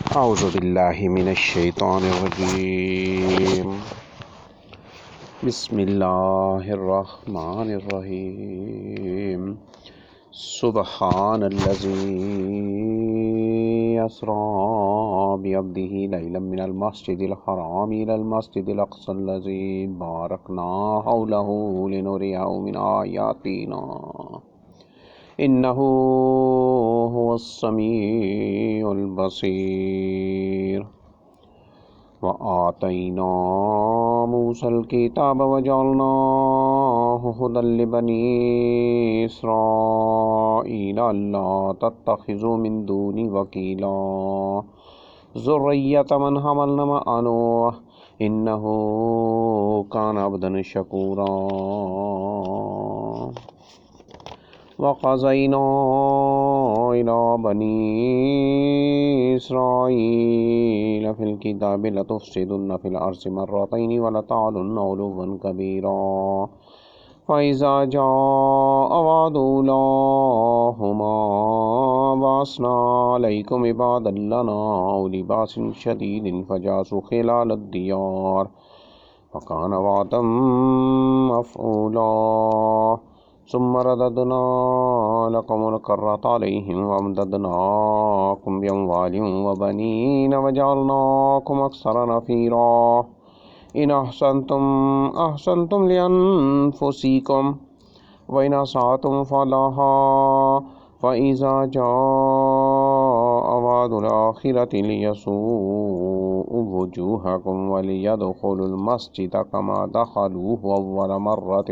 أعوذ بالله من الشيطان الرجيم. بسم الله الرحمن الرحيم. سبحان الذي أسرى بعبده ليلا من المسجد الحرام إلى المسجد الأقصى الذي باركنا حوله لنريه من آياتنا إنه هو السميع البصير. وآتينا موسى الكتاب وجعلناه هدى لبني إسرائيل ألا تتخذوا من دوني وكيلا ذرية من حملنا مع نوح إنه كان عبدا شكورا. وقضينا إلى بني إسرائيل في الكتاب لتفسدن في الأرض مرتين ولتعلن علوا كبيرا فإذا جاء وعد أولاهما بعثنا عليكم عبادا لنا أولي بأس شديد فجاسوا خلال الديار وكان وعدا مفعولا. ثم رددنا لكم الكرة عليهم وأمددناكم بأموال وبنين وجعلناكم أكثر نفيرا. إن أحسنتم لأنفسكم وإن أسأتم فلها فإذا جاء وعد الآخرة ليسوءوا وجوهكم وليدخلوا المسجد كما دخلوه أول مرة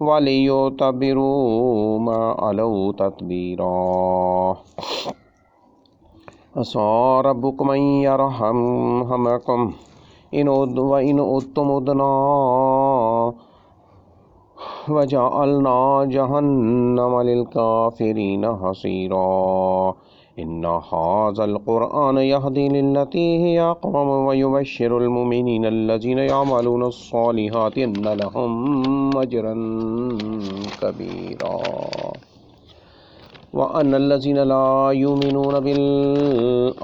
وليتبروا ما علوا تتبيرا. عسى ربكم أن يرحمكم وإن عدتم عدنا وجعلنا جهنم للكافرين حصيرا. إن هذا القرآن يهدي للتي هي أقوم ويبشر المؤمنين الذين يعملون الصالحات أن لهم أجرا كبيرا وأن الذين لا يؤمنون بالآخرة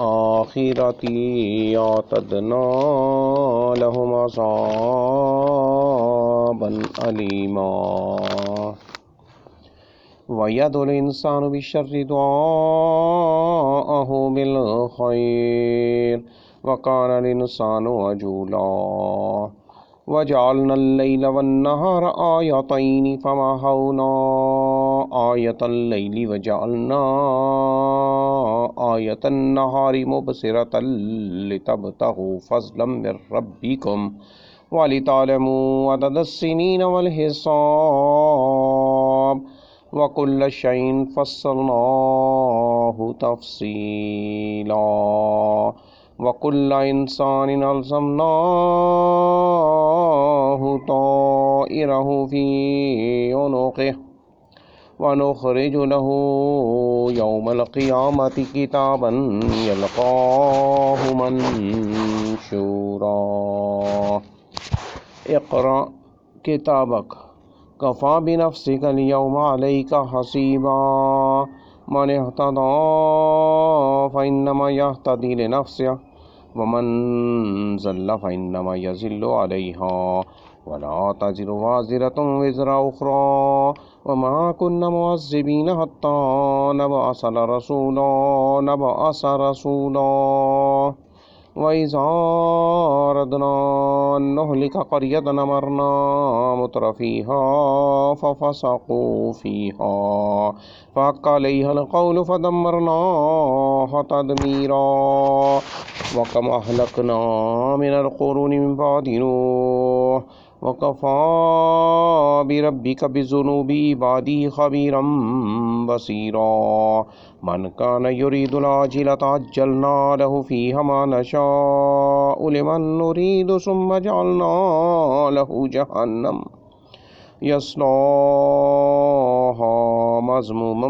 أعتدنا لهم عذابا أليما. ويدعو الإنسان بالشر دعاءه بالخير وكان الإنسان عجولا. وجعلنا الليل والنهار آيتين فمحونا آية الليل وجعلنا آية النهار مبصرة لتبتغوا فضلا من ربكم ولتعلموا عدد السنين والحساب وكل شيء فصلناه تفصيلا. وكل إنسان ألزمناه طائره في عنقه ونخرج له يوم القيامة كتابا يلقاه منشورا. اقرأ كتابك كفى بنفسك اليوم عليك حسيبا. من اهتدى فإنما يهتدي لنفسه ومن زل فإنما يزل عليها ولا تزر وازرة وزر أخرى وما كنا معذبين حتى نبعث رسولا. وإذا أردنا أن نهلك قرية أمرنا مترفيها ففسقوا فيها فحق عليها القول فدمرناها تدميرا. وكم أهلكنا من القرون من بعد نوح وكفى بربك بذنوب عباده خبيرا بصيرا. من كان يريد العاجلة عجلنا له فيها ما نشاء لمن نريد ثم جعلنا له جهنم يصلاها مذموما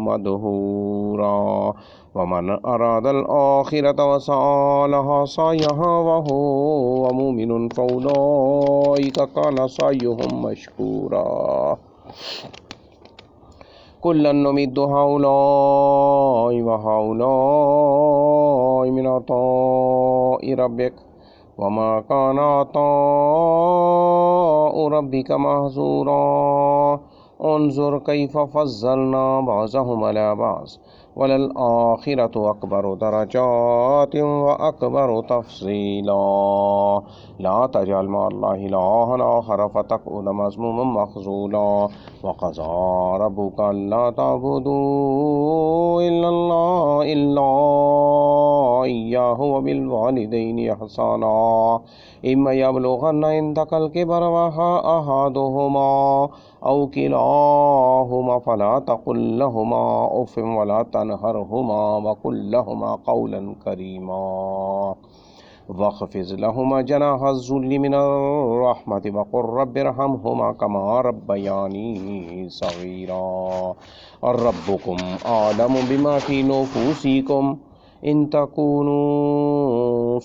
مدحورا. ومن أراد الآخرة وسعى لها سعيها وهو مؤمن فأولئك كان سعيهم مشكورا. कुल्लन नुमिद्दु हाउलाई व हाउलाई मिन अताइ रब्बिक वमा काना अताउ रब्बिका महज़ूरा उन्जुर कैफ़ फ़ज़्ज़लना बअज़हुम अला बअज़ वलल आखिरतु अकबरु दरजातिन व अकबरु तफ़सीला ला तजअल मअल्लाहि इलाहन आखर फ़तक़उद मज़मूमन मख़ज़ूला व क़ज़ा रब्बुका अल्ला तअबुदू इल्ला इय्याहु व बिल वालिदैनि इहसाना इम्मा यबलुग़न्ना इंदकल किबर अहदुहुमा औ किलाहुमा फला तक़ुल लहुमा उफ़्फ़िन वला तनहरहुमा वक़ुल लहुमा क़ौलन करीमा वख़्फ़िज़ लहुमा जनाह अज़्ज़ुल्लि मिनर-रहमति वक़ुल रब्बिरहमहुमा कमा रब्बयानी सग़ीरा रब्बुकुम आलमु बिमा फ़ी नुफ़ूसिकुम इन तकूनू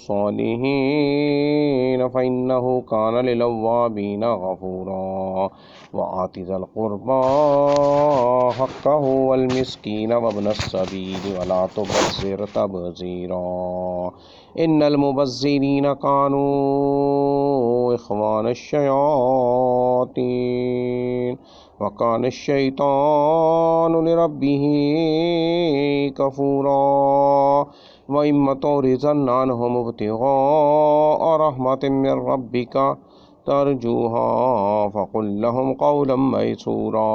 सालिहीन फ़इन्नहु कान लिल-अव्वाबीन गफ़ूरा व आति ज़िल क़ुर्बा हक़्क़हु वल मिस्कीन वब्नस-सबील वला तुबज़्ज़िर तबज़ीरा इन्नल मुबज़्ज़िरीन कानू इख़्वानश-शयातीन व कान अश-शैतानु लिरब्बिही कफ़ूरा व इम्मा तुरिज़न्ना अन्हुम इब्तिग़ाअ रहमतिन मिर रब्बिका तरजूहा फ़क़ुल लहुम क़ौलन मयसूरा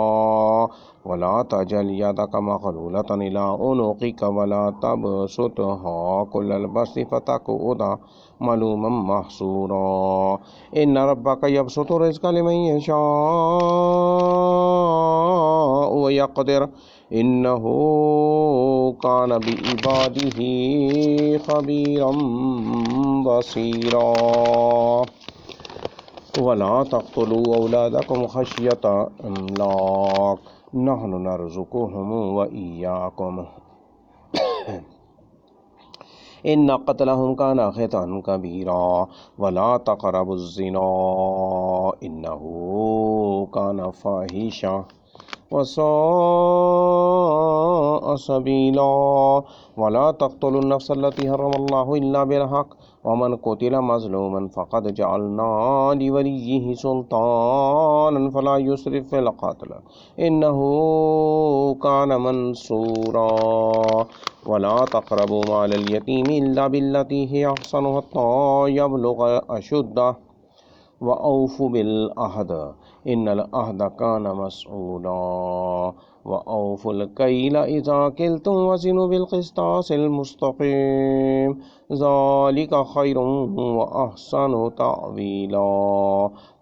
वला तजअल यदक मग़लूलतन इला उनुक़िक वला तबसुतहा कुल्लल बस्ति फ़तक़उद मलूमन महसूरा इन्न रब्बक यबसुतु रिज़्क़ लिमन यशाअ व यक़दिर इन्नहु कान बिइबादिही ख़बीरन बसीरा वला तक़्तुलू औलादकुम ख़श्यत इम्लाक़ नहनु नरज़ुक़ुहुम व इय्याकुम इन्न क़त्लहुम कान ख़ितअन कबीरा वला तक़रबुज़्ज़िना इन्नहु कान फ़ाहिशा वसाअ सबीला वला तक़्तुलुन नफ़्सल्लती हर्रमल्लाहु इल्ला बिल-हक़्क़ वमन क़ुतिल मज़लूमन फ़क़द जअलना लिवलिय्यिही सुल्तानन फ़ला युस्रिफ़ फ़िल क़त्ल इन्नहु कान मंसूरा वला तक़रबू मालल यतीमी इल्ला बिल्लती हिय अहसनु हत्ता यबलुग़ अशुद्दह व औफ़ू बिल अहद इन्नल अहद कान मसऊला व औफ़ुल कैल इज़ा किल्तुम वज़िनु बिल क़िस्तासिल मुस्तक़ीम ज़ालिका ख़ैरुन व अहसनु तअवीला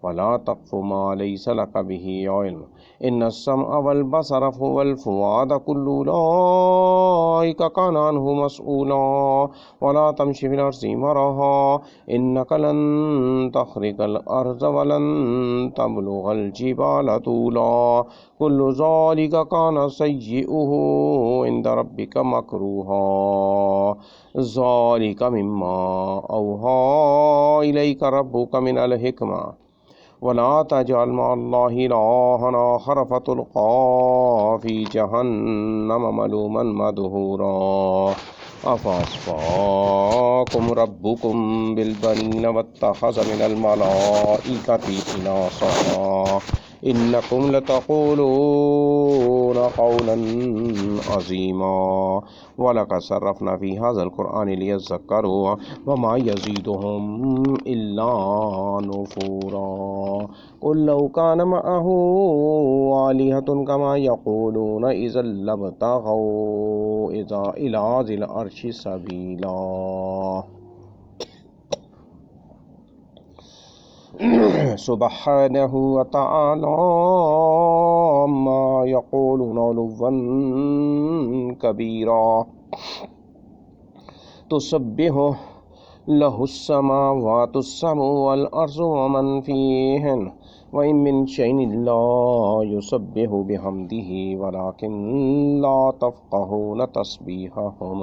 वला तक़्फ़ु मा लैस लक बिही इल्म इन्नस-समअ वल बसर वल फ़ुआद कुल्लु उलाइका कान अन्हु मसऊला वला तमशि फ़िल अर्ज़ि मरहा इन्नक लन तख़रिक़ल अर्ज़ वलन तबलुग़ल जिबाल तूला कुल्लु ज़ालिका कान सय्यिउहु इंद रब्बिका मकरूहा ज़ालिका मिम्मा औहा इलैका रब्बुका मिनल हिक्मा वला तजअल मअल्लाहि इलाहन आखर फ़तुल्क़ा फ़ी जहन्नम मलूमन मदहूरा अफ़अस्फ़ाकुम रब्बुकुम बिलबनीन वत्तख़ज़ मिनल मलाइकति इनासा इन्नकुम लतक़ूलून क़ौलन अज़ीमा वलक़द सर्रफ़ना फ़ी हाज़ल क़ुरआनि लियज़्ज़क्करू वमा यज़ीदुहुम इल्ला नुफ़ूरा क़ुल लौ कान मअहू आलिहतुन कमा यक़ूलून इज़् लब्तग़ौ इला ज़िल अर्शि सबीला सुब्हानहु व तआला अम्मा यक़ूलून उलुव्वन कबीरा तुसब्बिहु लहुस्समावातुस्सबअ वल अर्ज़ु व मन फ़ीहिन व इन मिन शैइन इल्ला युसब्बिहु बिहम्दिही वलाकिन ला तफ़क़हून तस्बीहहुम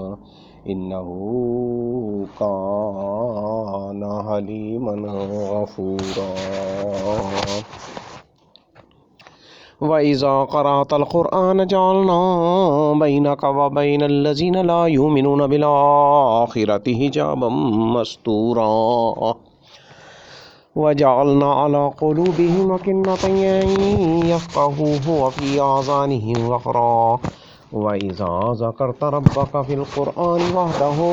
इन्नहु कान हलीमन गफ़ूरा वइज़ा क़रअतल क़ुरआन जअलना बैनक व बैनल्लज़ीना ला युमिनूना बिल आख़िरति हिजाबम मस्तूरा वजअलना अला क़ुलूबिहिम अकिन्नतन अन यफ़क़हूहु व फ़ी आज़ानिहिम वक़रा वइज़ा ज़करत रब्बक फ़िल क़ुरआनि वहदहु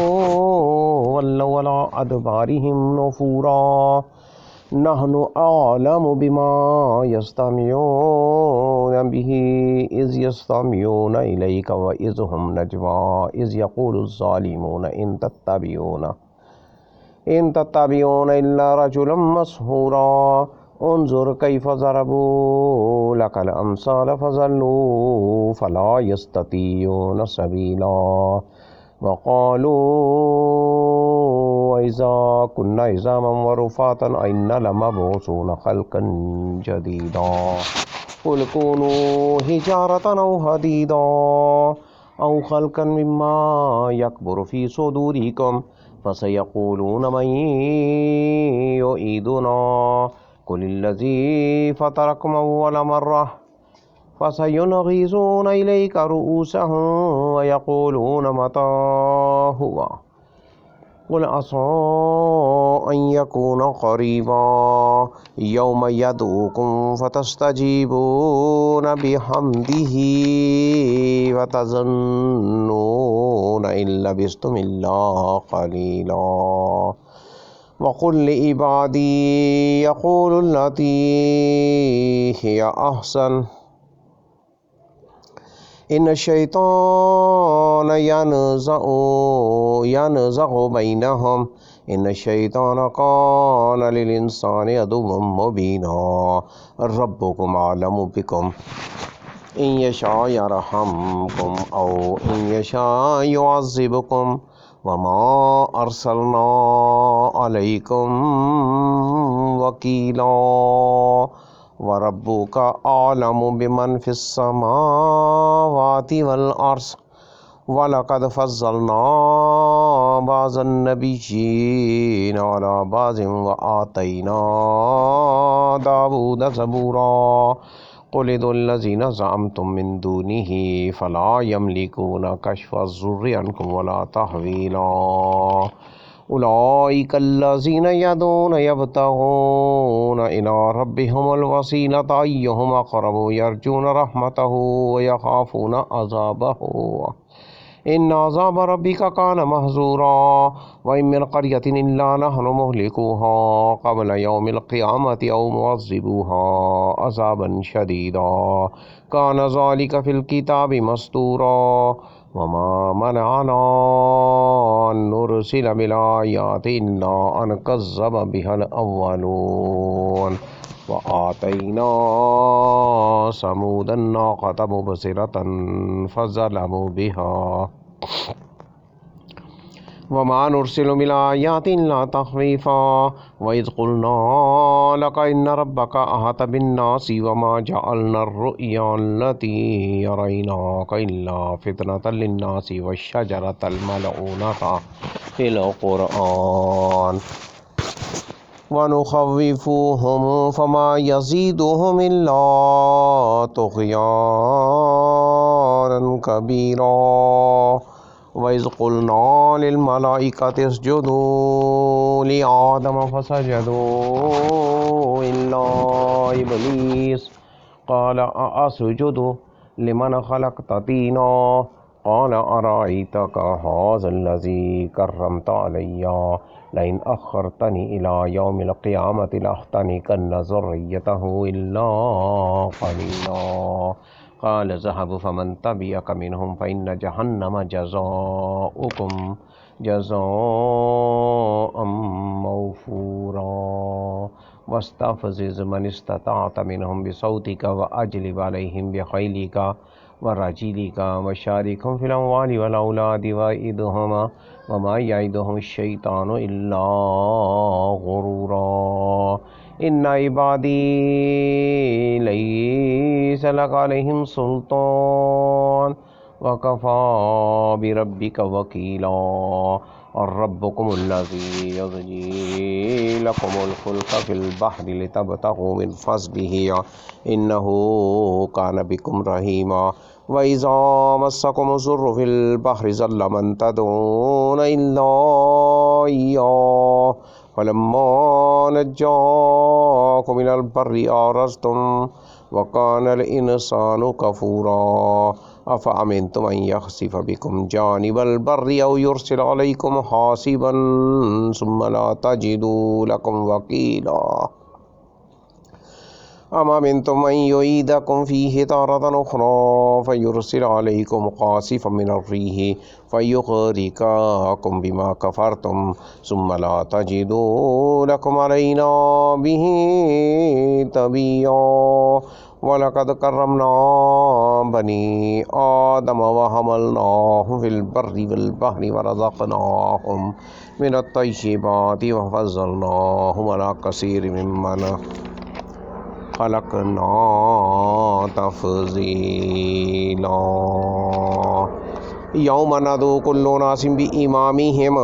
वल्लौ अला अदबारिहिम नुफ़ूरा नहनु आलमु बिमा यस्तमिऊन बिही इज़ यस्तमिऊन इलैका व इज़ हुम नजवा इज़ यक़ूलु ज़ालिमून इन तत्तबिऊन इल्ला रजुलन मस्हूरा उन्जुर कैफ़ ज़रबू लकल अम्साल फ़ज़ल्लू फ़ला यस्ततीऊन सबीला वक़ालू वइज़ा कुन्ना इज़ामन व रुफ़ातन अइन्ना लमबऊसून ख़ल्क़न जदीदा क़ुल कूनू हिजारतन औ हदीदा औ ख़ल्क़न मिम्मा यकबुरु फ़ी सुदूरिकुम फ़सयक़ूलून मन युईदुना क़ुलिल्लज़ी फ़तरकुम अव्वल मर्रह फ़सयुनग़िज़ून इलैका रुऊसहुम व यक़ूलून मता हुवा क़ुल असा अन यकून क़रीबा यौम यदऊकुम फ़तस्तजीबून बिहम्दिही व तज़न्नून इन लबिस्तुम इल्ला क़लीला वक़ुल लिइबादी यक़ूलुल्लती हिय अहसन इन शैतान यनज़ग़ु बैनहुम इन शैतान कान लिल-इंसानि अदुव्वम मुबीना रब्बुकुम आलमु बिकुम इन यशा यरहमकुम औ इन यशा युअज़्ज़िबकुम वमा अर्सलना अलैकुम वकीला वरब्बुका आलमु बिमन फ़िस्समावाति वल अर्ज़ वलक़द फ़ज़्ज़लना बाज़न्नबिय्यीन अला बाज़िन व आतैना दावूद ज़बूरा क़ुल उदुल्लज़ीना ज़अमतुम मिन दूनिही फ़ला यमलिकूना कश्फ़-अज़्ज़ुर्रि अन्कुम वला तहवीला उलाइकल्लज़ीना यदूना यब्तगूना इला रब्बिहिमुल वसीलता अय्युहुम अक़रबु यर्जूना रहमतहु व यख़ाफ़ूना अज़ाबहु इन्ना अज़ाब रब्बिका कान महज़ूरा व इन मिन क़र्यतिन इल्ला नहनु मुहलिकूहा क़ब्ल यौमिल क़ियामति औ मुअज़्ज़िबूहा अज़ाबन शदीदा कान ज़ालिका फ़िल किताबि मस्तूरा वमा मनअना अन नुरसिल बिल आयाति इल्ला अन कज़्ज़ब बिहल अव्वलून व आतैना समूदन नाक़त मुबसिरतन फ़ज़लमू बिहा वमा नुरसिलु बिल आयाति इल्ला तख़वीफ़ा व इज़ क़ुल्ना लक इन्न रब्बका अहत बिन्नासि वमा जअलना अर्रुअया अल्लती अरैनाका इल्ला फ़ितनतल लिन्नासि वश्शजरतल मलऊनता फ़िल क़ुरआन वनुख़व्विफ़ुहुम फ़मा यज़ीदुहुम इल्ला तुग़यानन कबीरा वइज़ क़ुल्ना लिल-मलाइकति इसजुदू लिआदम फ़सजदू इल्ला इब्लीस क़ाल अअस्जुदु लिमन ख़लक़त तीना क़ाल अरअयतक हाज़ल्लज़ी कर्रमत अलय्या लइन अख़्खरतनी इला यौमिल क़ियामति लअहतनिकन्न ज़ुर्रिय्यतहु इल्ला क़लीला क़ाल ज़हब फ़मन तबिअक मिनहुम फ़इन्न जहन्नम जज़ाउकुम जज़ाअम मौफ़ूरा वस्तफ़ज़िज़ मन इस्तताअत मिनहुम बिसौतिक व अजलिब अलैहिम बिख़ैलिका व रजीलिका व शारिकहुम फ़िल अम्वालि वल औलादि वइदहुम वमा यइदुहुम अश-शैतानु इल्ला गुरूरा इन्ना इबादी लैसा लका अलैहिम सुल्तान वकफ़ा बिरब्बिक वकीला। और रब्बुकुमुल्लज़ी युज़्जी लकुमुल फुल्का फिल बहरि लितबतगू मिन फ़ज़्लिही इन्नहू कान बिकुम रहीमा। व इज़ा मस्सकुमुज़्ज़ुर्रु फिल बहरि ज़ल्ल मन तदऊन इल्ला इय्याहु फलम्मा नज्जाकुम मिनल बर्रि आरज़्तुम व कानल इंसानु कफूरा। अफ़अमिनतुम अन यख़सिफ़ बिकुम जानिबल बर्रि औ युरसिल अलैकुम हासिबन सुम्मा ला तजिदू लकुम वकीला। अम अमिनतुम अन युईदकुम फ़ीहि तारतन उख़रा फ़युरसिल अलैकुम क़ासिफ़म मिनर रिही फ़युग़रिक़कुम बिमा कफ़रतुम सुम्मा ला तजिदू लकुम अलैना बिही तबिय्या। वलक़द कर्रमना बनी आदम व हमलनाहुम फ़िल बर्रि वल बहरि व रज़क़नाहुम मिनत तय्यिबाति व फ़ज़्ज़लनाहुम अला कसीरिम मिम्मन ख़लक़ना तफ़ज़ीला। यौम नदू कुल्लु उनासिम बिइमामिहिम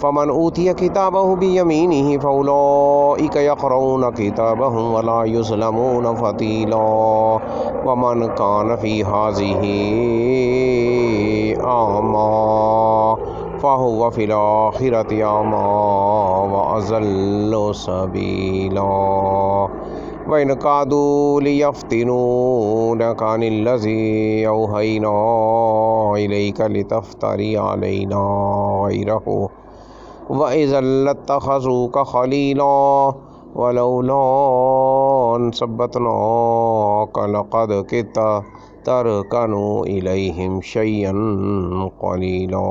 फ़मन ऊतिय किताबहु बियमीनिहि फ़उलाइका यक़रऊन किताबहुम वला युज़लमून फ़तीला। वमन कान फ़ी हाज़िही अअमा फ़हुव फ़िल आख़िरति अअमा व अज़ल्लु सबीला। व इन कादू लियफ़्तिनूनक अनिल्लज़ी औहैना इलैका लितफ़्तरी अलैना गैरहु व इज़्ज़न लत्तख़ज़ूका ख़लीला। वलौला अन सब्बतनाका लक़द किदता तरकनू इलैहिम शय्अन क़लीला।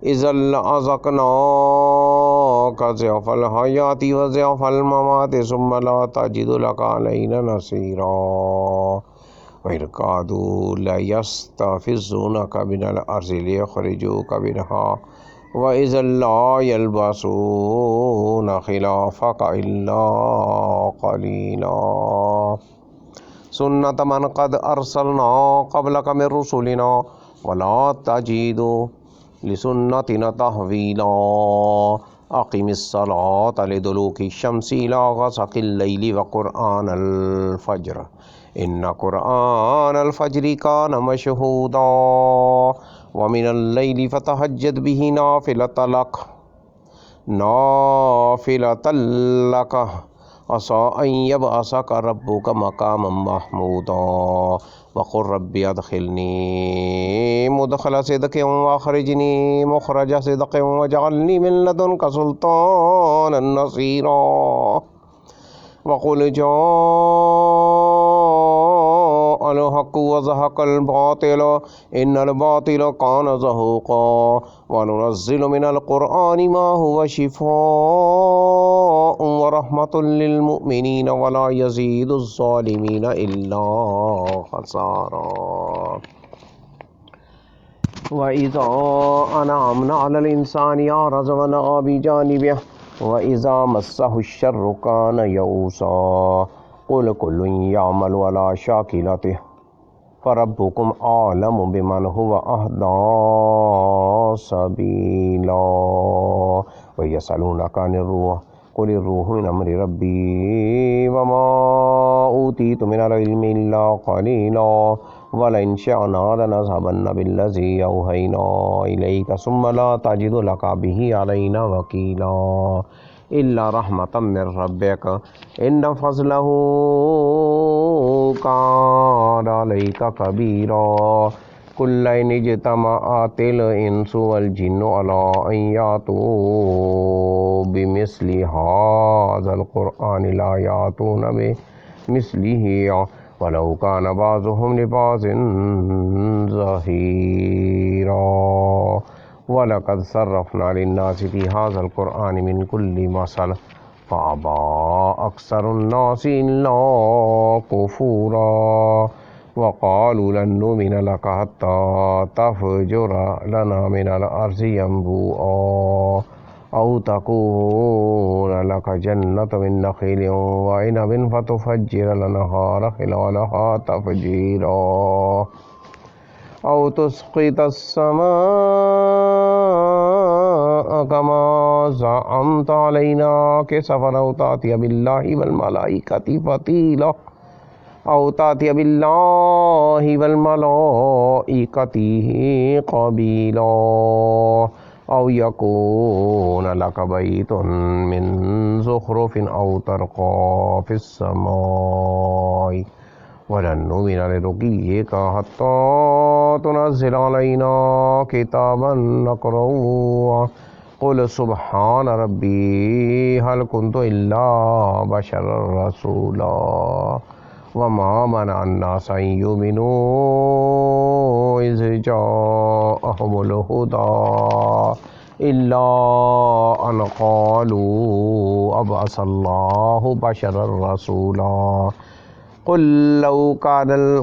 इज़्ज़न लअज़क़नाका ज़िअफ़ल हयाति व ज़िअफ़ल ममाति सुम्मा ला तजिदु लका अलैना नसीरा। व इन कादू लयस्तफ़िज़्ज़ूनका मिनल अर्ज़ि लियुख़रिजूका मिनहा व इज़्ज़न ला यल्बसूना ख़िलाफ़का इल्ला क़लीला। सुन्नत मन क़द अरसलना क़ब्लक मिर रुसुलिना वला तजिदु लिसुन्नतिना तहवीला। अक़िमिस्सलात लिदुलूकि शम्सि इला ग़सक़िल लैलि व क़ुरआनल फ़ज्र इन्न क़ुरआनल फ़ज्रि कान मशहूदा। व मिनल लैलि फ़तहज्जद बिही नाफ़िलतल लक असा अन यबअसका रब्बुका मक़ामम महमूदा। वक़ुल रब्बि अदख़िलनी मुदख़ला सिदक़िन व अख़रिजनी मुख़रज सिदक़िन वजअलनी मिन लदुनका सुल्तानन नसीरा। वक़ुल जाअल हक़्क़ु व ज़हक़ल बातिल इन्नल बातिल कान ज़हूक़ा। व नुनज़्ज़िलु मिनल क़ुरआनि मा हुव शिफ़ाअun व रहमतुल लिल मुमिनीन व ला यज़ीदुज़ ज़ालिमीन इल्ला ख़सारा। व इज़ा अनअमना अलल इंसानि अरज़ व नअ बिजानिबिहि व इज़ा मस्सहुश्शर्रु कान यऊसा। क़ुल कुल्लुन यअमलु अला शाकिलतिहि फ़रब्बुकुम आलमु बिमन हुव अहदा सबीला। व यसअलूनका अनिर्रूह क़ुलिर्रूहु मिन अम्रि रब्बी व मा ऊतीतुम मिनल इल्मि इल्ला क़लीला। वलइन शअना लनज़हबन्न बिल्लज़ी औहैना इलैका सुम्मा ला तजिदु लका बिही अलैना वकीला। इल्ला रहमतम मिर रब्बिक इन्न फ़ज़लहु कान अलैका कबीरा। कुल इन इज्तमअतिल इंसु वल जिन्नु अला अन यातू बिमिस्लि हाज़ल क़ुरआनि ला यातून बिमिस्लिहि वलौ कान बाज़ुहुम लिबाज़िन ज़हीरा। वलक़द सर्रफ़ना लिन्नासि फ़ी हाज़ल क़ुरआनि मिन कुल्लि मसल फ़अबा अक्सरुन्नासि इल्ला कुफ़ूरा। वक़ालू लन नुमिन लका हत्ता तफ़जुर लना मिनल अर्ज़ि यंबूआ औ तकून लका जन्नतुम मिन नख़ीलिन व इनबिन फ़तुफ़ज्जिरल अनहार ख़िलालहा तफ़जीरा। أو تسقط السماء كما زعمت علينا كسفا أو تأتي بالله والملائكة فتيلا أو تأتي بالله والملائكة قبيلا أو يكون لك بيت من زخرف أو ترقى في السماء ولن نؤمن لرقيك حتى تنزل علينا كتابا نقرأه قل سبحان ربي هل كنت إلا بشرا رسولا وما منع الناس أن يؤمنوا إذ جاءهم الهدى إلا أن قالوا أبعث الله بشرا رسولا قل لو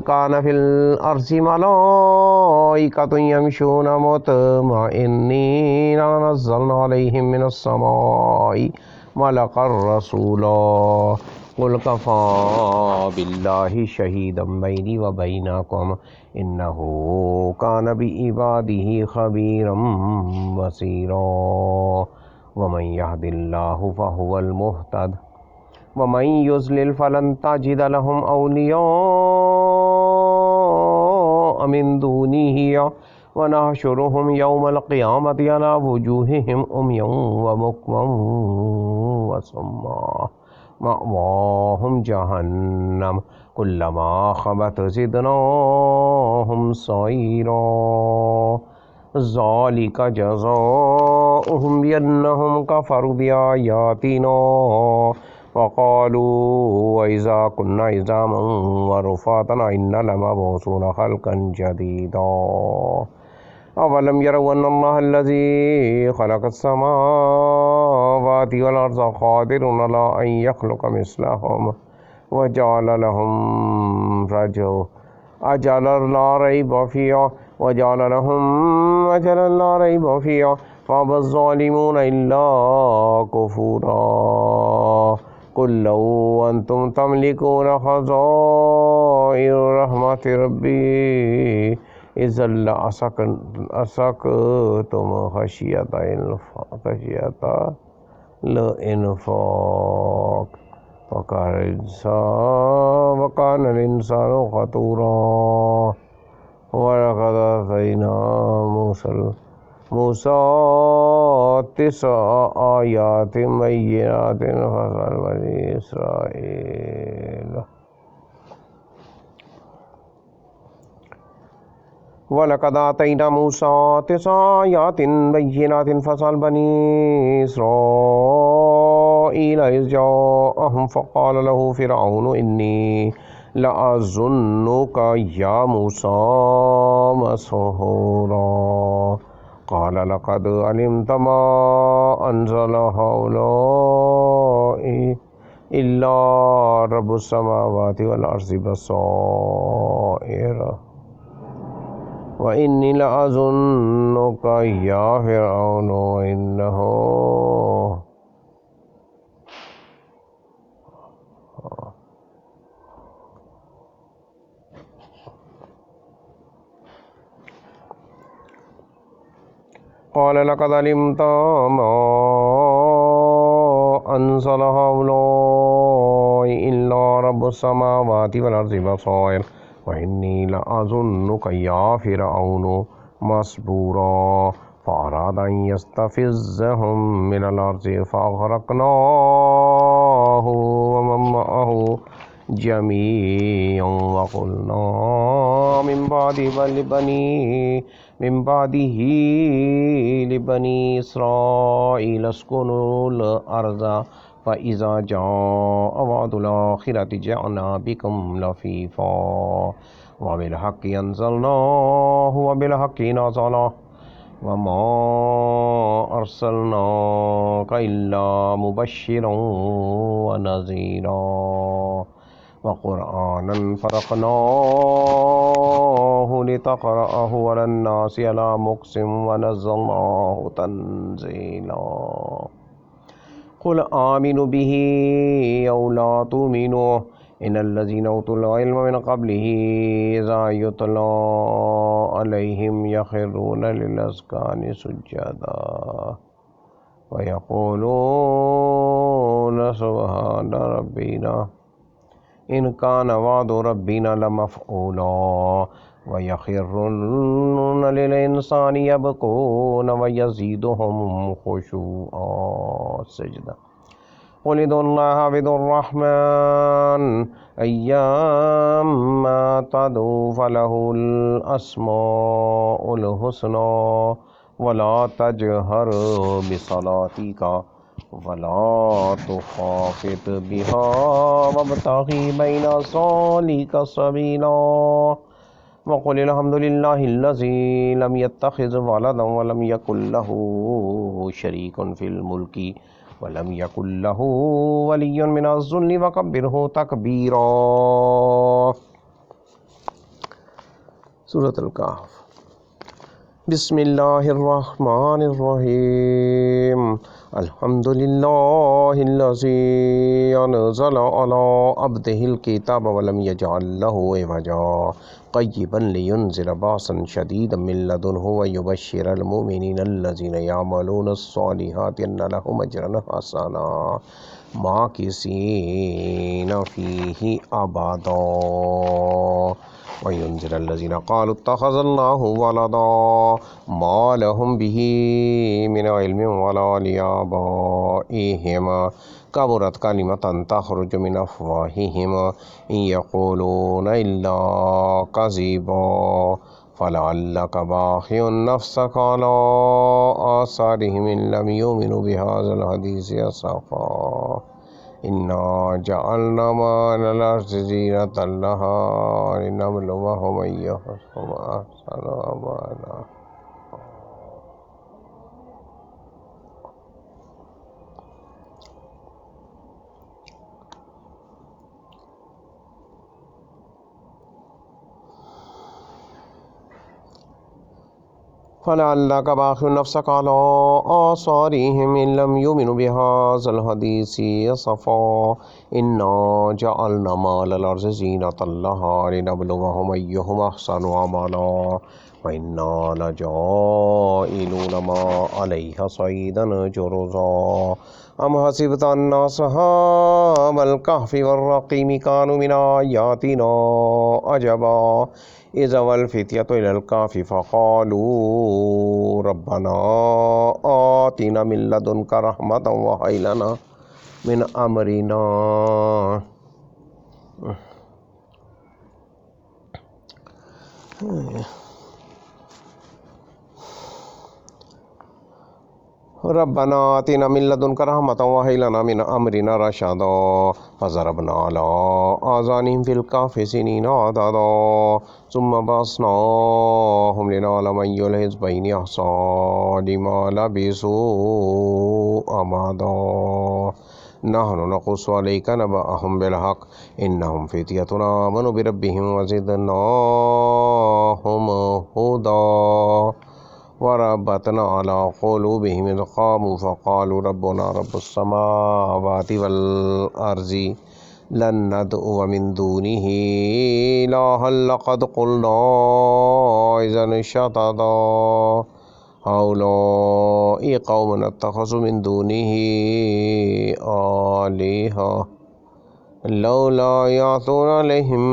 كان في الأرض ملائكة يمشون مطمئنين لنزلنا عليهم من السماء ملكا رسولا قل كفى بالله شهيدا بيني وبينكم إنه كان بعباده خبيرا بصيرا ومن يهد الله فهو المهتد ومن يضلل فلن تجد لهم أولياء من دونه ونحشرهم يوم القيامة على وجوههم عميا وبكما وصما مأواهم جهنم كلما خبت زدناهم سعيرا ذلك جزاؤهم بأنهم كفروا بآياتنا وقالوا وإذا كنا عظاما ورفاتا إنا لمبعوثون خلقا جديدا أولم يروا أن الله الذي خلق السماوات والأرض قادر على أن يخلق مثلهم وجعل لهم أجلا لا ريب فيه وجعل لهم أجلا لا ريب فيه فأبى الظالمون إلا كفورا قل لو أنتم تملكون خزائن رحمة ربي إذا لأسكتم خشية الإنفاق وكان الإنسان خطورا ولقد آتينا موسى 9 آيات بينات فاسأل بني إسرائيل ولقد آتينا موسى 9 آيات بينات فاسأل بني إسرائيل إذ جاءهم فقال له فرعون إني لأظنك يا موسى مسحورا قال لقد علمت ما أنزل هؤلاء إلا رب السماوات والأرض بصائر وإني لأظنك يا فرعون إنه قال لقد علمت ما أنزل هؤلاء إلا رب السماوات والأرض بصائر وإني لأظنك يا فرعون مسبورا فأراد أن يستفزهم من الأرض فأغرقناه ومن معه جميعا وقلنا من بعده لبني إسرائيل اسكنوا الأرض فإذا جاء وعد الآخرة جعلنا بكم لفيفا وبالحق أنزلناه وبالحق نزل وما أرسلناك إلا مبشرا ونذيرا وقرآنا فرقناه لتقرأه على الناس على مكث ونزلناه تنزيلا قل آمنوا به أو لا تؤمنوا इन्नल्लज़ीना उतुल इल्म मिन क़ब्लिही इज़ा युतला अलैहिम यख़िरूना लिल-अज़क़ानि सुज्जदा व यक़ूलूना सुब्हाना रब्बिना इन काना वअदु रब्बिना लमफ़ऊला व यख़िरूना लिल-इंसानि यबकूना व यज़ीदुहुम ख़ुशूआ। सजदा। क़ुल उदुल्लाह बिर्रहमान अय्याम्मा तदऊ फलहुल अस्माउल हुस्ना वला तजहर बिसलातिका वला तुख़ाफ़ित बिहा वब्तग़ि बैना ज़ालिका सबीला वक़ुलिल हम्दुलिल्लाहिल्लज़ी लम यत्तख़िज़ वलदन वलम यकुल लहू शरीकुन फ़िल मुल्कि वलम यकुल लहू वलिय्युन मिनज़्ज़ुल्लि वकब्बिरहु तकबीरा। सूरतुल कहफ़। बिस्मिल्लाहिर्रहमानिर्रहीम। अल्हम्दुलिल्लाहिल्लज़ी अनज़ला अला अब्दिहिल किताब वलम यजअल लहू इवजा क़य्यिबन लियुनज़िरा बअसन शदीदन मिन लदुन्हु व युबश्शिरल मुमिनीनल्लज़ीना यअमलूनस्सालिहाति अन्न लहुम अजरन हसना माकिसीना फ़ीहि अबदा व युनज़िरल्लज़ीना क़ालू इत्तख़ज़ल्लाहु वलदा मा लहुम बिही मिन इल्मिन वला लिआबाइहिम कबुरत कलिमतन तख़रुजु मिन अफ़वाहिहिम इन यक़ूलूना इल्ला कज़िबा फ़लअल्लका बाख़िउन नफ़्सका अला आसारिहिम इन लम युमिनू बिहाज़िल हदीसी असफ़ा इन्ना जअलना मा अलल अर्ज़ि ज़ीनतन लहा लिनब्लुवहुम अय्युहुम अहसनु अमला। फ़लअल्लका बाख़िउन नफ़्सका अला आसारिहिम इन लम युमिनू बिहाज़िल हदीसी असफ़ा इन्ना जअलना मा अलल अर्ज़ि ज़ीनतन लहा लिनब्लुवहुम अय्युहुम अहसनु अमला व इन्ना लजाइलूना मा अलैहा सईदन जुरुज़ा। अम हसिबता अन्ना अस्हाबल कहफ़ि वर्रक़ीमि कानू मिन आयातिना अजबा इज़ अवल फ़ित्यतु इलल कहफ़ि फ़क़ालू रब्बना आतिना मिन लदुनका रहमतन व हय्यि लना मिन अमरिना रब्बना आतिना मिन लदुनका रहमतन व हय्यि लना मिन अमरिना रशदा फ़ज़रबना अला आज़ानिहिम फ़िल कहफ़ि सिनीना अददा सुम्मा बअस्नाहुम लिनअलम अय्युल हिज़्बैनि अहसा लिमा लबिसू अमदा नहनु नक़ुस्सु अलैका नबअहुम बिलहक़ इन्नहुम फ़ित्यतुन आमनू बिरब्बिहिम व ज़िदनाहुम हुदा वरब्बतना अला क़ुलूबिहिम इज़ क़ामू फ़क़ालू रब्बुना रब्बुस समावाति वल अर्ज़ि लन नदअुव मिन दूनिही इलाहन लक़द क़ुलना इज़न शतता हाउलाइ क़ौमुन इत्तख़ज़ू मिन दूनिही आलिहा लौला यातूना अलैहिम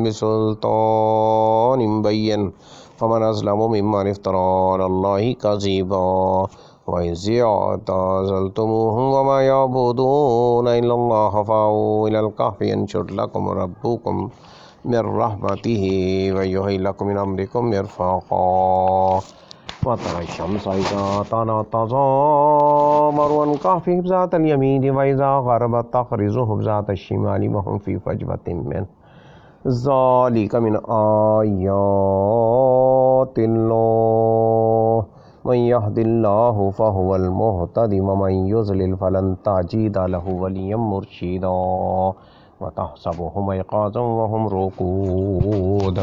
बिसुल्तानिन बय्यिन फमन अज़लमु मिम्मन इफ़्तरा अलल्लाहि कज़िबा व इज़ यअतज़लतुमूहुम वमा यअबुदूना इल्लल्लाह फ़अवू इलल कहफ़ि यंशुर लकुम रब्बुकुम मिर रहमतिही व युहय्यि लकुम मिन अम्रिकुम मिरफ़क़ा वतरा शम्स इज़ा तलअत तज़ावरु अन कहफ़िहिम ज़ातल यमीनि व इज़ा ग़रबत तक़रिज़ुहुम ज़ातश शिमालि व हुम फ़ी फ़जवतिन मिन ज़ालिका मिन आयातिल्लाह मन यहदिल्लाहु फ़हुवल मुहतदी व मन युज़लिल फ़लन तजिद लहु वलिय्यन मुर्शिदा व तहसबुहुम अयक़ाज़न व हुम रुक़ूद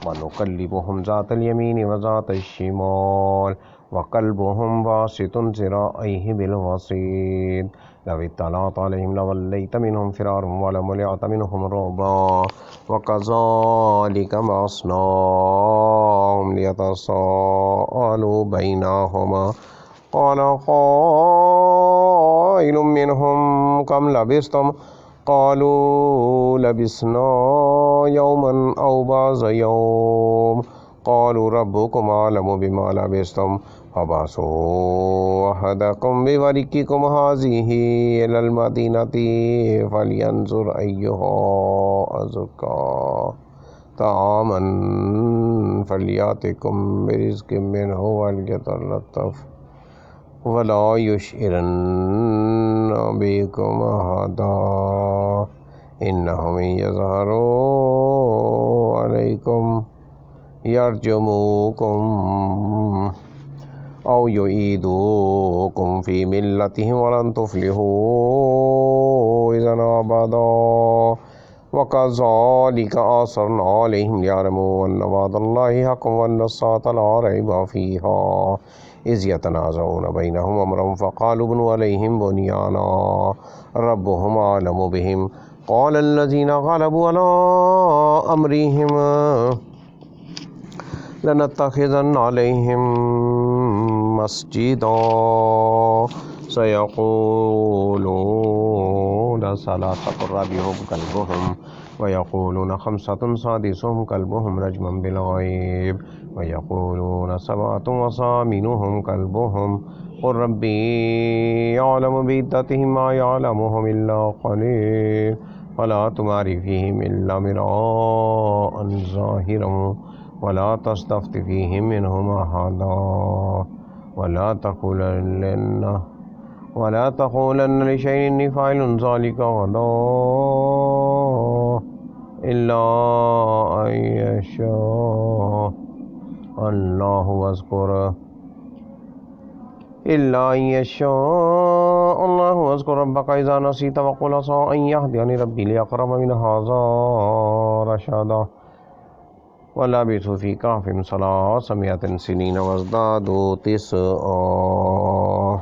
व नुक़ल्लिबुहुम ज़ातल यमीनि व ज़ातश शिमाल وقلبهم باسط ذراعيه بالوسيط لو اطلعت عليهم لوليت منهم فرارا ولملئت منهم رعبا وكذلك بعثناهم ليتساءلوا بينهما قال قائل منهم كم لبثتم قالوا لبثنا يوما أو بعض يوم قالوا ربكم أعلم بما لبثتم فبعثوا أحدكم بورقكم هذه إلى المدينة فلينظر أيها أزكى طعاما فليأتكم برزق منه وليتلطف ولا يشعرن بكم أحدا إنهم يظهروا عليكم يرجموكم أو يعيدوكم في ملتهم ولن تفلحوا إذا أبدا وكذلك أثرنا عليهم ليعلموا أن وعد الله حق وأن الساعة لا ريب فيها إذ يتنازعون بينهم أمرهم فقالوا ابنوا عليهم بنيانا ربهم أعلم بهم قال الذين غلبوا على أمرهم لنتخذن عليهم مسجدا سيقولون ثلاثة رابعهم كلبهم ويقولون خمسة سادسهم كلبهم رجما بالغيب ويقولون سبعة وثامنهم كلبهم قل ربي يعلم بعدتهم ما يعلمهم إلا قليل ولا تمار فيهم إلا مراء ظاهرا ولا تستفت فيهم منهم أحدا ولا تقولن لشيء إني فاعل ذلك غدا إلا أن يشاء الله واذكر ربك إذا نسيت وقل عسى أن يهديني ربي لأقرب من هذا رشدا ولبثوا في كهفهم 300 سنين وازدادوا تسعا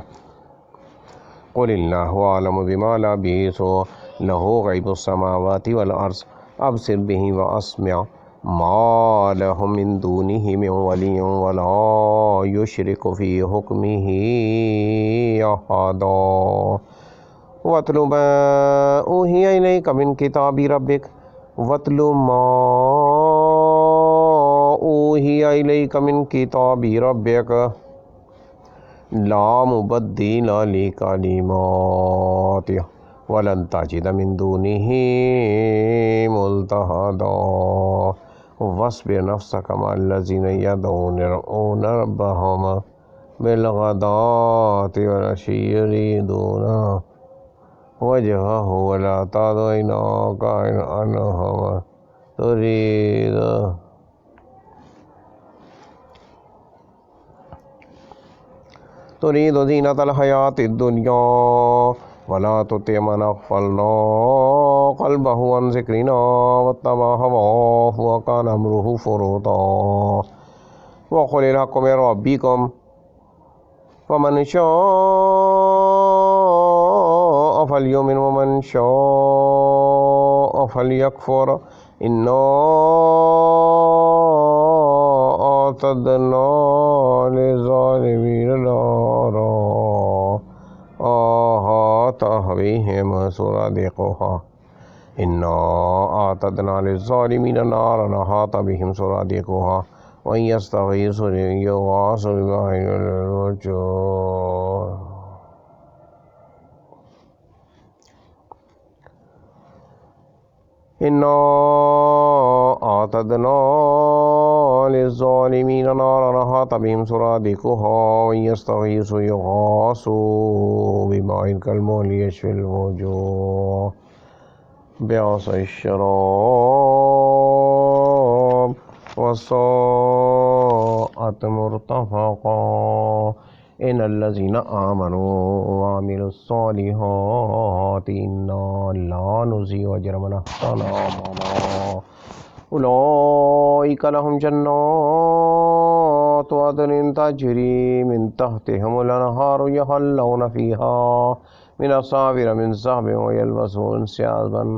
قل الله أعلم بما لبثوا له غيب السماوات والأرض أبصر به وأسمع ما لهم من دونه من ولي ولا يشرك في حكمه أحدا واتل ما أوحي إليك من كتاب ربك لا مبدل لكلماته ولن تجد من دونه ملتحدا واصبر نفسك مع الذين يدعون ربهم بالغداة والعشي يريدون وجهه ولا تعد عيناك عنهم تريد زينة الحياة الدنيا ولا تطع من أغفلنا قلبه عن ذكرنا واتبع هواه وكان أمره فرطا وقل الحق من ربكم فمن شاء فليؤمن ومن شاء فليكفر إنا أعتدنا للظالمين نارا أحاط بهم سرادقها إنا أعتدنا للظالمين نارا أحاط بهم سرادقها وإن يستغيثوا يغاثوا بماء الوجوه إنا أعتدنا للظالمين نارا أحاط بهم سرادقها وإن يستغيثوا يغاثوا بماء كالمهل يشفي الوجوه بئس الشراب وساءت مرتفقا إن الذين آمنوا وعملوا الصالحات إنا لا نضيع أجر من أحسن عملا उलाइका लहुम जन्नातु अदनिन तजरी मिन तहतिहिमुल अनहारु यहल्लौना फीहा मिन असाविर मिन ज़हबिन व यल्बसून सियाबन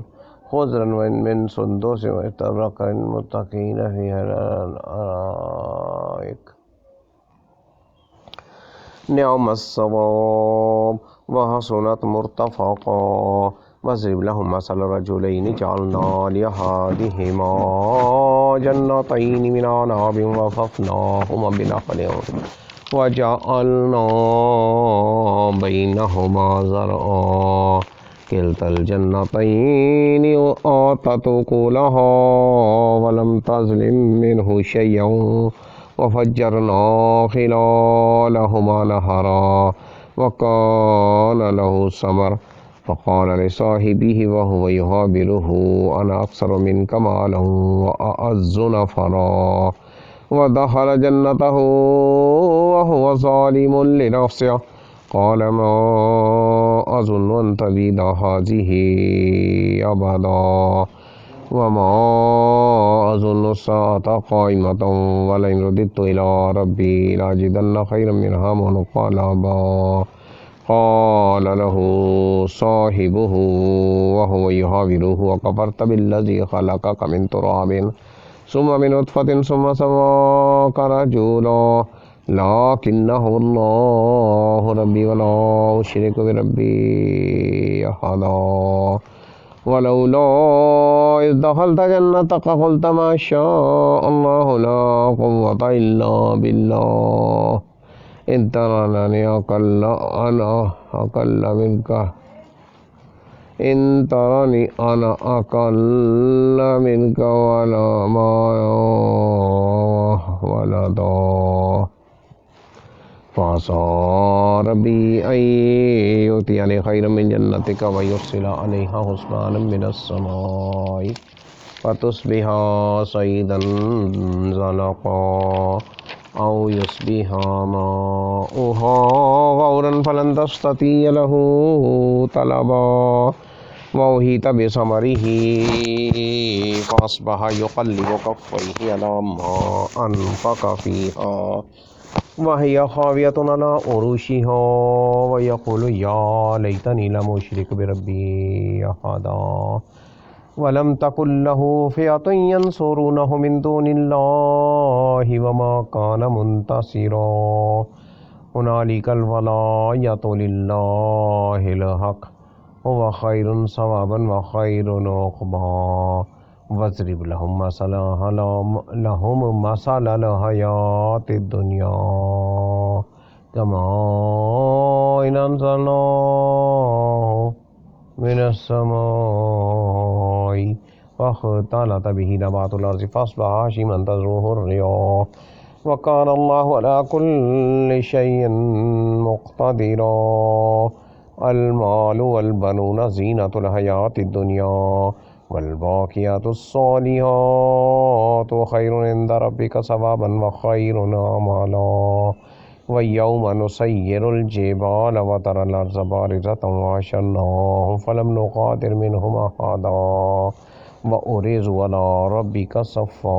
खुज़रन मिन सुंदुसिन व इस्तबरक़न मुत्तक़ीन फ़ीहा अलअराइक निअमस्सवाब व हसुनत मुर्तफ़क़ा वज़रिब लहुम मसल रजुलैनि जअलना लिअहदिहिमा जन्नतैनि मिन अनाबिन व हफ़फ़नाहुमा बिनख़लिन व जअलना बैनहुमा ज़रअा किलतल जन्नतैनि आतत उकुलहा व लम तज़लिम मिन्हु शयअन व फ़ज्जरना ख़िलालहुमा नहरा व कान लहु समर फ़क़ाल लिसाहिबिही व हुव युहाविरुहु अना अक्सरु मिन्का मालन व अअज़्ज़ु नफ़रा व दख़ल जन्नतहु व हुव ज़ालिमुन लिनफ़्सिहि क़ाल मा अज़ुन्नु अन तबीद हाज़िही अबदा व मा अज़ुन्नु अस्साअता क़ाइमतन व लइन रुदित्तु इला रब्बी लअजिदन्ना ख़ैरन मिन्हा मुनक़लबा क़ाल लहु साहिबुहु व हुव युहाविरुहु अकफ़रत बिल्लज़ी ख़लक़क मिन तुराबिन सुम्मा मिन नुत्फ़तिन सुम्मा सव्वाक रजूला लाकिन्ना हुवल्लाहु रब्बी व ला उश्रिकु बिरब्बी अहदा वलौला इज़ दख़लत जन्नतक क़ुल्त मा शाअल्लाहु ला क़ुव्वता इल्ला बिल्लाह इन तरनी अना अक़ल्ल मिन्का वलदा फ़असा रब्बी अन यु'तियनी ख़ैरम मिन जन्नतिक व युरसिला अलैहा हुस्बानम मिनस्समाई फ़तुस्बिहा सईदन ज़लक़ा औ युस्बिहा माउहा गौरन फ़लन तस्ततिअ लहू तलबा व उहीत बिसमरिही फ़अस्बह युक़ल्लिबु कफ़्फ़ैहि अला मा अनफ़क़ फ़ीहा व हिय ख़ावियतुन अला उरूशिहा व यक़ूलु या लैतनी लम उश्रिक बिरब्बी अहदा वलम तकुल लहू फ़िअतुन यंसुरूनहु मिन दूनिल्लाहि व मा कान मुंतसिरा हुनालिकल वलायतु लिल्लाहिल हक़ हुव ख़ैरुन सवाबन व ख़ैरुन उक़बा वज़रिब लहुम मसलल हयातिद दुनिया कमाइन अंज़लनाहु मिनस समाई फ़ख्तलत बिही नबातुल अर्ज़ि फ़अस्बह हाशिमन तज़रुहु अर्रियाह व कान अल्लाहु अला कुल्लि शैइन मुक़्तदिरा अल मालु वल बनून ज़ीनतुल हयातिद दुनिया वल बाक़ियातुस सालिहातु ख़ैरुन इंद रब्बिक सवाबन व ख़ैरुन अमला व यौम नुसय्यिरुल जिबाल व तरल अर्ज़ बारिज़तन व हशरनाहुम फ़लम नुग़ादिर मिनहुम अहदा व उरिज़ु अला रब्बिक सफ़्फ़ा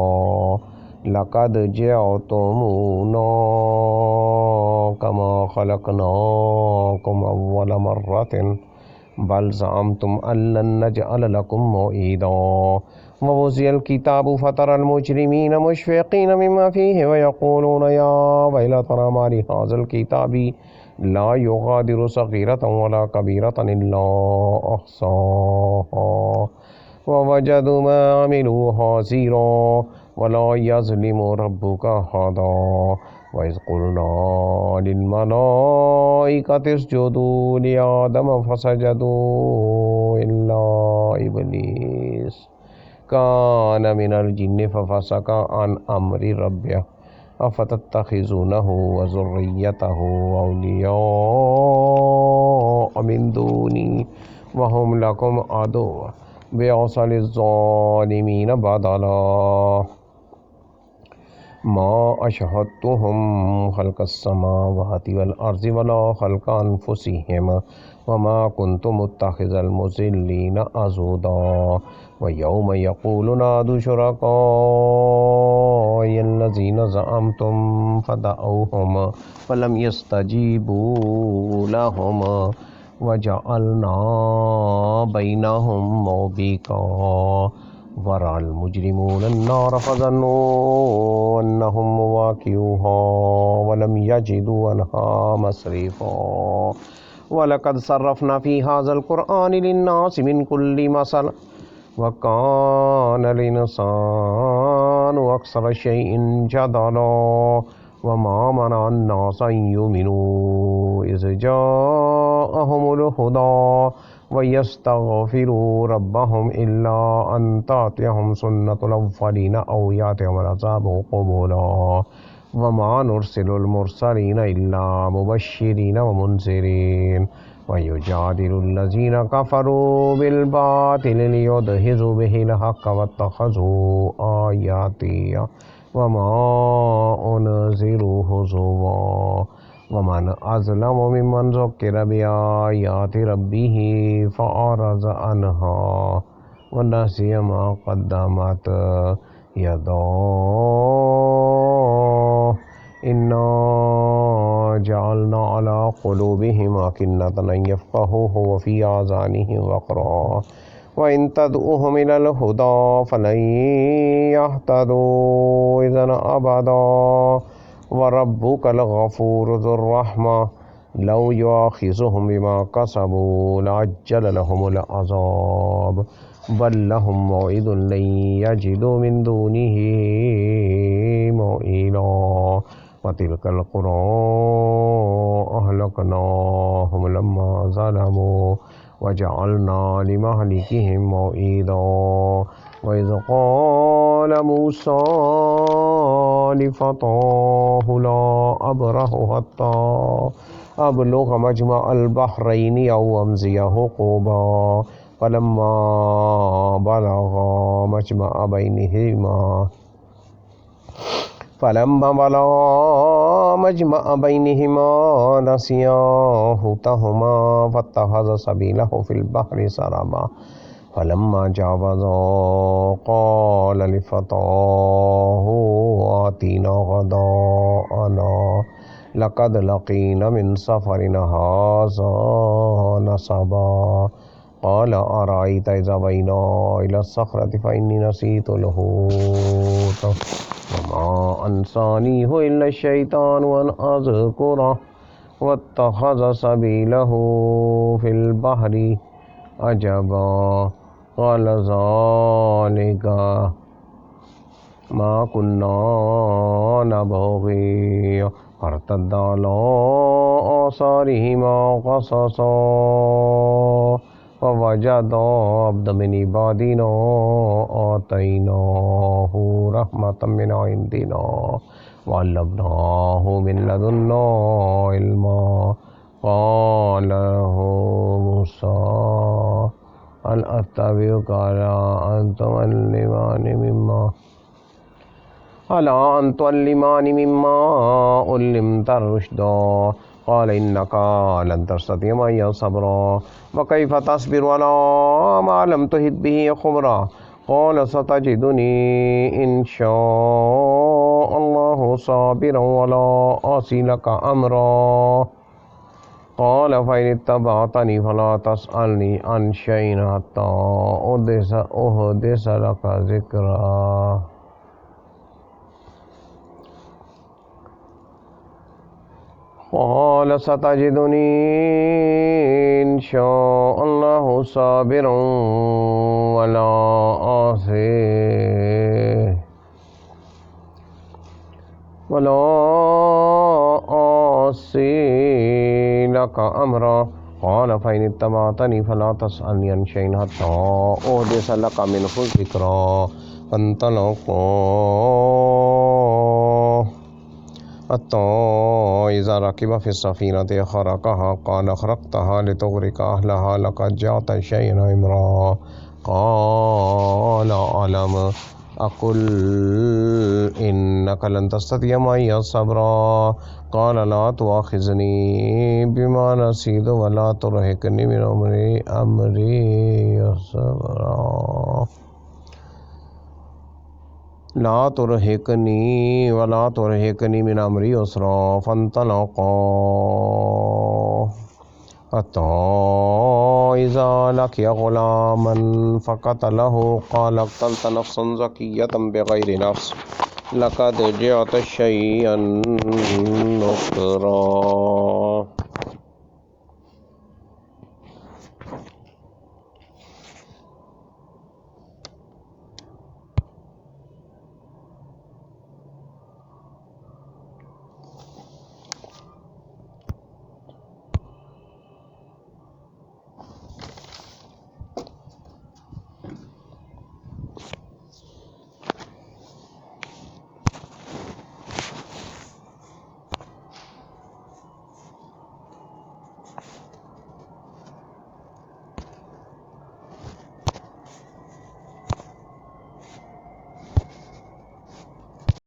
लक़द जिअतुमूना कमा ख़लक़नाकुम अव्वल मर्रतिन बल ज़अमतुम अल्लन नजअल लकुम मौईदा व वुज़िअल किताबु फ़तरल मुजरिमीन मुश्फ़िक़ीन मिम्मा फ़ीहि व यक़ूलून या वैलतना मा लिहाज़िल किताबि ला युग़ादिरु सग़ीरतन वला कबीरतन इल्ला अहसाहा व वजदू मा अमिलू हाज़िरा वला यज़लिमु रब्बुका अहदा व इज़ क़ुलना लिल मलाइकति इसजुदू लिआदम फ़सजदू इल्ला इब्लीस कान मिनल जिन्नि फ़फ़सक़ अन अम्रि रब्बिह अफ़तत्तख़िज़ूनहु व ज़ुर्रिय्यतहु औलिया मिन दूनी व हुम लकुम अदुव्व बिअसलिज़्ज़ालिमीन बदला मा अशहदतुहुम खल्क़स समावाति वल अर्ज़ि वला खल्क़ अनफुसिहिम वमा कुन्तु मुत्तख़िज़ल मुज़िल्लीन अज़ूदा व यौम यक़ूलु नादू शुरकायल्लज़ीना ज़अमतुम फ़दअूहुम फ़लम यस्तजीबू लहुम वजअलना बैनहुम मौबिक़ा वरअल मुजरिमून अन्नार फ़ज़न्नू अन्नहुम मुवाक़िऊहा वलम यजिदू अन्हा मसरीफ़ा वलक़द सर्रफ़ना फ़ी हाज़ल क़ुरआनि लिन्नासि मिन कुल्लि मसल वकानल इंसानु अक्सर शैइन जदला वमा मना अन्नास अन युमिनू इज़ जाअहुमुल हुदा वयस्तग़फिरू रब्बहुम इल्ला अन तातियहुम सुन्नतुल अव्वलीन औ यातियहुमुल अज़ाबु क़ुबूला वमा नुरसिलुल मुरसलीन इल्ला मुबश्शिरीन व मुनज़िरीन वयुजादिलुल्लज़ीना कफ़रू बिल बातिल लियुदहिज़ू बिहिल हक़्क़ वत्तख़ज़ू आयाती वमा उनज़िरू हुज़ुवा वमन अज़लमु मिम्मन ज़ुक्किर बिआयाति रब्बिही फ़अरज़ अन्हा वनसिय मा क़द्दमत यदाहु इन्ना जअलना अला क़ुलूबिहिम अकिन्नतन अन यफ़क़हूहु व फ़ी आज़ानिहिम वक़रा व इन तदउहुम इलल हुदा फ़लन यहतदू इज़न अबदा व रब्बुकल गफ़ूरु ज़ुर रहमा लौ युआख़िज़ुहुम बिमा कसबू लअज्जल लहुमुल अज़ाब बल लहुम मौइदुन लन यजिदू मिन दूनिही मौइला व तिल्कल क़ुरा अहलकनाहुम लम्मा ज़लमू व जअलना लिमहलिकिहिम मौइदा व इज़ क़ाल मूसा लिफ़ताहु ला अब्रहु हत्ता अबलुग़ मजमअल बहरैनि औ अमज़िय हुक़ूबा फ़लम्मा बलग़ा मजमअ बैनिहिमा नसिया हुतहुमा फ़त्तख़ज़ सबीलहु फ़िल बहरि सरबा फ़लम्मा जावज़ा क़ाल लिफ़ताहु आतीना ग़दाअना लक़द लक़ीना मिन सफ़रिना हाज़ा नसबा क़ाल अरअयत इज़ अवैना इला सख़रति फ़इन्नी नसीतुल हूत वमा अंसानीहु इल्ला शैतानु अन अज़कुरहु वत्तख़ज़ सबीलहु फ़िल बहरि अजबा क़ाल ज़ालिका मा कुन्ना नबग़ी फ़र्तद्दा अला आसारिहिमा क़ससा फ़वजदा अब्दन मिन इबादिना आतैनाहु रहमतम मिन इंदिना वअल्लमनाहु मिन लदुन्ना इल्मा क़ाल मूसा हल अत्तबिउका अला अन तुअल्लिमानि मिम्मा उल्लिमत रुश्दा क़ाल इन्नका लन तस्ततिअ मइय सबरा व कैफ़ तस्बिरु अला मा लम तुहित बिही ख़ुबरा क़ाल सतजिदुनी इंशाअल्लाहु साबिरन वला आसी लका अमरा क़ाल फ़इन इत्तबअतनी फ़ला तस्अलनी अन शैइन हत्ता उहदिस लका ज़िक्रा क़ाल सतजिदुनी इंशाअल्लाहु साबिरन वला आसी लका अमरा क़ाल फ़इन इत्तबअतनी फ़ला तस्अलनी अन शैइन हत्ता उहदिस लका मिन्हु ज़िक्रा फ़न्तलक़ा हत्ता इज़ा रकिबा फ़िस्सफ़ीनति ख़रक़हा क़ाल अख़रक़तहा लितुग़रिक़ अहलहा लक़द जिअत शैअन इम्रा क़ाल अअलम अकुल इन्नका लन तस्ततिय मइय सब्रा क़ाल ला तुआख़िज़नी बिमा नसीतु वला तुरहिक़नी मिन अमरी यसरा ला तुरहिक़नी वला तुरहिक़नी मिन अमरी यसरा फ़न्तलक़ा हत्ता इज़ा लक़िया ग़ुलामन फ़क़तलहु क़ाल अक़तलत नफ़्सन ज़किय्यतन बिग़ैरि नफ़्स लक़द जिअत शयअन नुक्रा।